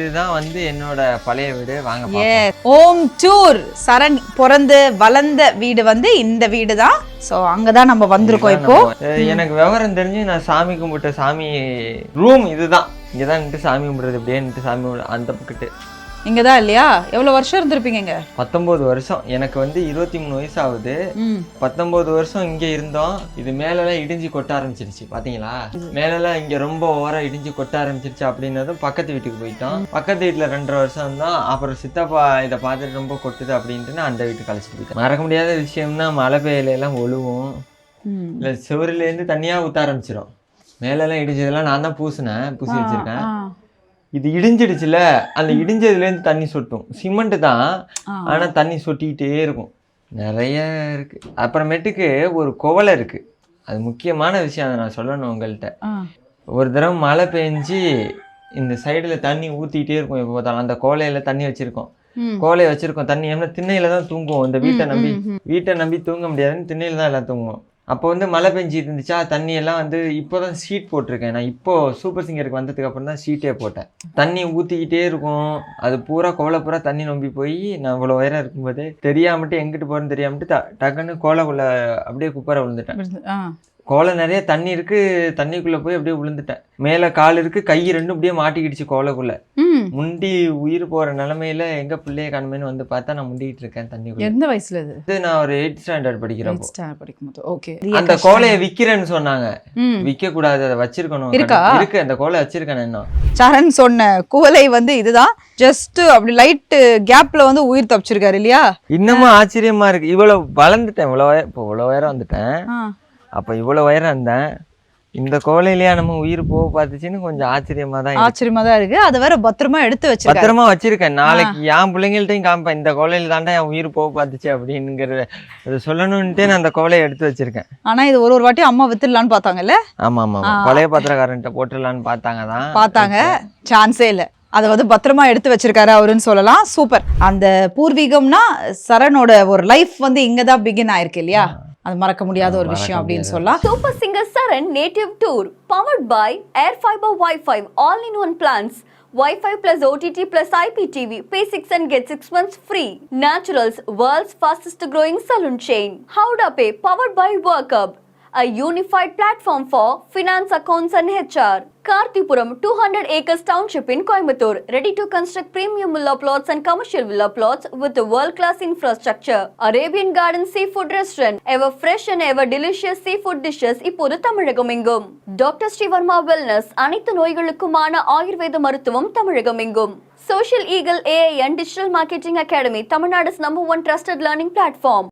இதுதான் வந்து என்னோட பழைய வீடு. வாங்க ஹோம் டூர். சரண் பிறந்து வளர்ந்த வீடு வந்து இந்த வீடு தான். ஸோ அங்கதான் நம்ம வந்திருக்கோம் இப்போ. எனக்கு விவரம் தெரிஞ்சு நான் சாமி கும்பிட்ட சாமி ரூம் இதுதான். இங்கதான் நின்று சாமி கும்பிடுறது. இப்படியே நின்று சாமி கும்பிடு அந்த பக்கத்து இங்கதான் இல்லையா? எவ்வளவு வருஷம் இருந்திருப்பீங்க இங்க? 19 வருஷம். எனக்கு வந்து 23 வயசு ஆகுது. 19 வருஷம் இங்க இருந்தோம். இது மேலெல்லாம் இடிஞ்சு கொட்ட ஆரம்பிச்சிருச்சு. பாத்தீங்களா? மேலெல்லாம் இங்க ரொம்ப ஓவரா இடிஞ்சு கொட்ட ஆரம்பிச்சிருச்சு. அப்படின்னதும் பக்கத்து வீட்டுக்கு போயிட்டோம். பக்கத்து வீட்டுல 2.5 வருஷம் தான். அப்புறம் சித்தப்பா இதை பார்த்துட்டு ரொம்ப கொட்டுது அப்படின்ட்டு நான் அந்த வீட்டுக்கு அழைச்சிட்டு போயிட்டேன். மறக்க முடியாத விஷயம்னா மழை பெய்யல எல்லாம் ஒழுவும். இல்ல செவருல இருந்து தண்ணியா ஊத்த ஆரம்பிச்சிடும். மேலெல்லாம் இடிஞ்சதெல்லாம் நான் தான் பூசி வச்சிருக்கேன். இது இடிஞ்சிடுச்சுல, அந்த இடிஞ்சதுலேருந்து தண்ணி சொட்டும். சிமெண்ட் தான், ஆனால் தண்ணி சொட்டிக்கிட்டே இருக்கும். நிறைய இருக்கு. அப்புறமேட்டுக்கு ஒரு குவளை இருக்கு. அது முக்கியமான விஷயம். அதை நான் சொல்லணும் உங்கள்கிட்ட. ஒரு தடவை மழை பெஞ்சு இந்த சைடில் தண்ணி ஊற்றிக்கிட்டே இருக்கும். எப்போ பார்த்தாலும் அந்த கோலையில தண்ணி வச்சிருக்கோம். கோலையை வச்சிருக்கோம். தண்ணி ஏன்னா திண்ணையில தான் தூங்குவோம். இந்த வீட்டை நம்பி தூங்க முடியாதுன்னு திண்ணையில தான் எல்லாம் தூங்குவோம். அப்போ வந்து மழை பெஞ்சிட்டு இருந்துச்சா, தண்ணி எல்லாம் வந்து இப்போதான் ஷீட் போட்டிருக்கேன். நான் இப்போ சூப்பர் சிங்கருக்கு வந்ததுக்கு அப்புறம் தான் ஷீட்டே போட்டேன். தண்ணி ஊற்றிக்கிட்டே இருக்கும். அது பூரா கோலை பூரா தண்ணி நம்பி போய் நான் இவ்வளோ உயரம் இருக்கும்போது தெரியாமட்டு எங்கிட்டு போகிறேன்னு தெரியாமட்டு டக்குன்னு கோலைக்குள்ள அப்படியே குப்பரை விழுந்துட்டேன். கோலை நிறைய தண்ணி இருக்கு. தண்ணிக்குள்ள போய் அப்படியே விழுந்துட்டேன். மேல கால் இருக்கு, கை ரெண்டும் அப்படியே மாட்டிக்கிடுச்சு கோலைக்குள்ள. முண்டி உயிர் போற நிலைமையில எங்க பிள்ளைய காணுமேன்னு வந்து பார்த்தா நான் முண்டிக்கிட்டு இருக்கேன் தண்ணிக்குள்ள. எந்த வயசுல இது? நான் ஒரு 8th ஸ்டாண்டர்ட் படிக்கிறேன். ஓகே. அந்த கோலையை விக்கிறேன்னு சொன்னாங்க. விற்க கூடாது, அதை வச்சிருக்கணும். இருக்கு அந்த கோலை வச்சிருக்கேன். இன்னும் சரண் சொன்ன குவளை வந்து இதுதான். ஜஸ்ட் அப்படி லைட் கேப்ல வந்து உயிர் தப்பிச்சிருக்காரு இல்லையா? இன்னமும் ஆச்சரியமா இருக்கு. இவ்வளவு வளர்ந்துட்டேன். இவ்வளவு உயரம் வந்துட்டேன். அப்ப இவ்வளவு உயரம் இருந்தேன். இந்த கோலையிலேயே நம்ம உயிர் போக பார்த்துச்சுன்னு கொஞ்சம் ஆச்சரியமா தான் இருக்கு. அதை வேற பத்திரமா எடுத்து பத்திரமா வச்சிருக்கேன். நாளைக்கு என் பிள்ளைங்கள்ட்டையும் காமிப்பேன், இந்த கோலையில தாண்டா என் உயிர் போக பார்த்துச்சு அப்படிங்கிறத அதை சொல்லணும்ட்டே நான் அந்த கோலையை எடுத்து வச்சிருக்கேன். ஆனா இது ஒரு வாட்டி அம்மா வித்துடலான்னு பார்த்தாங்கல்ல? ஆமா ஆமா, பழைய பத்திரக்காரன்ட்ட போட்டுடலான்னு பார்த்தாங்க. சான்ஸே இல்லை. அதை வந்து பத்திரமா எடுத்து வச்சிருக்காரு அவருன்னு சொல்லலாம். சூப்பர். அந்த பூர்வீகம்னா சரணோட ஒரு லைஃப் வந்து இங்கதான் பிகின் ஆயிருக்கு இல்லையா? அது மறக்க முடியாத ஒரு விஷயம் அப்படின்னு சொல்லலாம். Super singer Charan native tour powered by Air Fiber Wi-Fi all-in-one plans. Wi-Fi plus OTT plus IPTV. Pay 6 and get 6 months free. Naturals, world's fastest growing salon chain. Howda Pay powered by WorkHub, a unified platform for finance, accounts and HR. Karthipuram 200 acres township in Coimbatore, ready to construct premium villa plots and commercial villa plots with a world-class infrastructure. Arabian Garden Seafood Restaurant, ever fresh and ever delicious seafood dishes இப்போது தமிழகமெங்கும். Doctor Sreevarma wellness, அனைத்து நோய்களுக்குமான ஆயுர்வேத மருத்துவம் தமிழகமெங்கும். Social Eagle AI and Digital Marketing Academy, Tamil Nadu's #1 trusted learning platform.